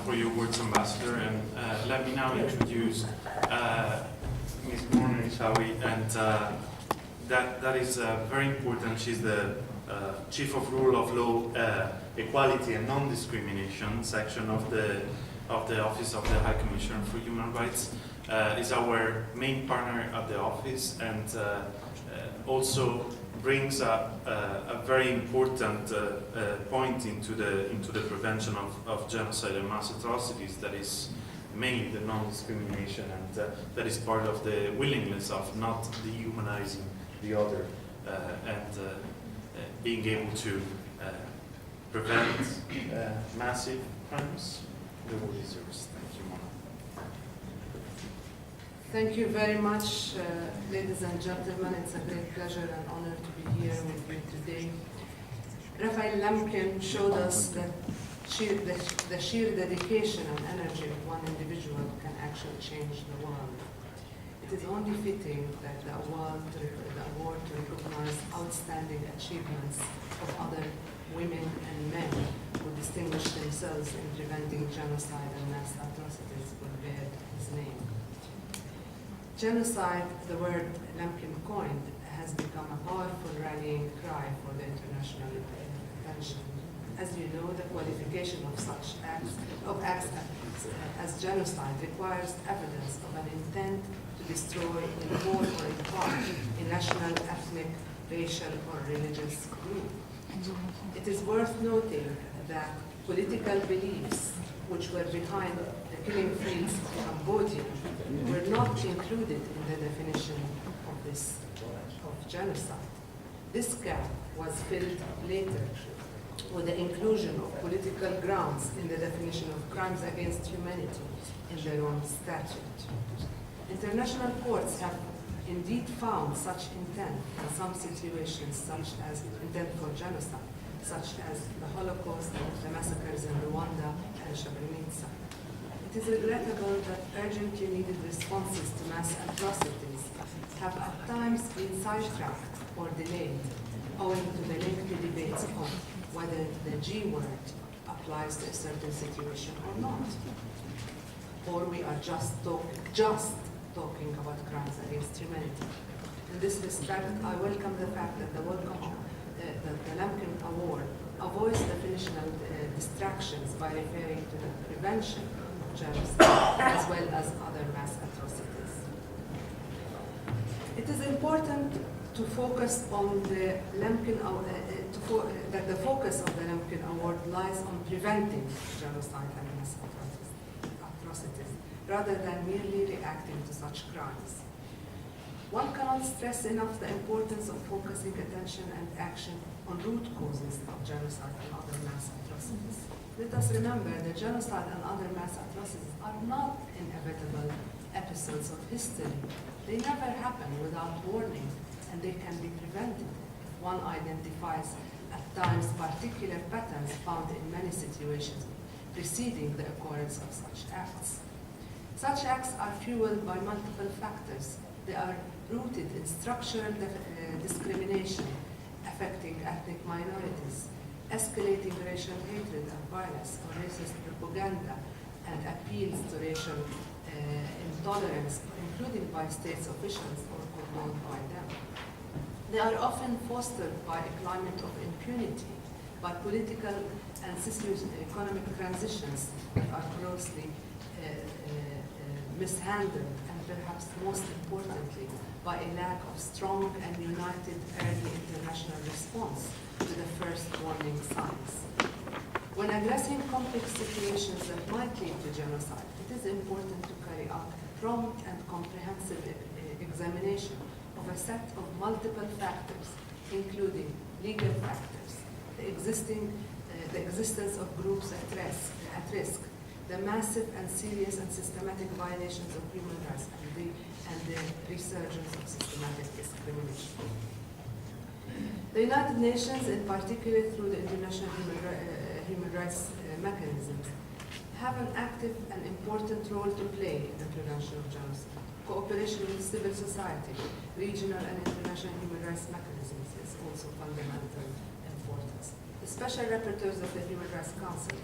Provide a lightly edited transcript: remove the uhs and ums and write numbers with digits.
for your words, Ambassador. And let me now introduce Ms. Morner Ishawi, and that is very important. She's the Chief of Rule of Law, Equality and Non-Discrimination section of the Office of the High Commissioner for Human Rights. Is our main partner at the office, and also brings up a very important point into the prevention of genocide and mass atrocities. That is mainly the non-discrimination, and that is part of the willingness of not dehumanizing the other, and being able to prevent massive crimes. The word is yours. Thank you, Mona. Thank you very much, ladies and gentlemen. It's a great pleasure and honor to be here with you today. Raphael Lemkin showed us that the sheer dedication and energy of one individual can actually change the world. It is only fitting that the award to recognize outstanding achievements of other women and men who distinguish themselves in preventing genocide and mass atrocities will bear his name. Genocide, the word Lemkin coined, has become a powerful rallying cry for the international attention. As you know, the qualification of such acts as genocide requires evidence of an intent to destroy in whole or in part a national, ethnic, racial, or religious group. It is worth noting that political beliefs which were behind the killing fields of Cambodia were not included in the definition of genocide. This gap was filled later with the inclusion of political grounds in the definition of crimes against humanity in their own statute. International courts have indeed found such intent in some situations, such as intent for genocide, such as the Holocaust, the massacres in Rwanda and Srebrenica. It is regrettable that urgently needed responses to mass atrocities have at times been sidetracked or delayed, owing to the lengthy debates on whether the G word applies to a certain situation or not. Or we are just talking about crimes against humanity. In this respect, I welcome the fact that the Lemkin Award avoids definitional distractions by referring to the prevention of genocide as well as other mass atrocities. It is important to focus on the Lemkin that the focus of the Lemkin Award lies on preventing genocide and mass atrocities, rather than merely reacting to such crimes. One cannot stress enough the importance of focusing attention and action on root causes of genocide and other mass atrocities. Let us remember that genocide and other mass atrocities are not inevitable episodes of history. They never happen without warning, and they can be prevented if one identifies at times particular patterns found in many situations preceding the occurrence of such acts. Such acts are fueled by multiple factors. They are rooted in structural discrimination affecting ethnic minorities, escalating racial hatred and violence, or racist propaganda and appeals to racial intolerance, including by states officials or condoned by them. They are often fostered by a climate of impunity, by political and socio-economic transitions that are grossly mishandled, and perhaps most importantly, by a lack of strong and united early international response to the first warning signs. When addressing complex situations that might lead to genocide, it is important to carry out a prompt and comprehensive examination of a set of multiple factors, including legal factors, the existence of groups at risk, the massive and serious and systematic violations of human rights, and the resurgence of systematic discrimination. The United Nations, in particular through the international human rights mechanisms, have an active and important role to play in the prevention of genocide. Cooperation with civil society, regional and international human rights mechanisms is also fundamental importance. The Special Rapporteurs of the Human Rights Council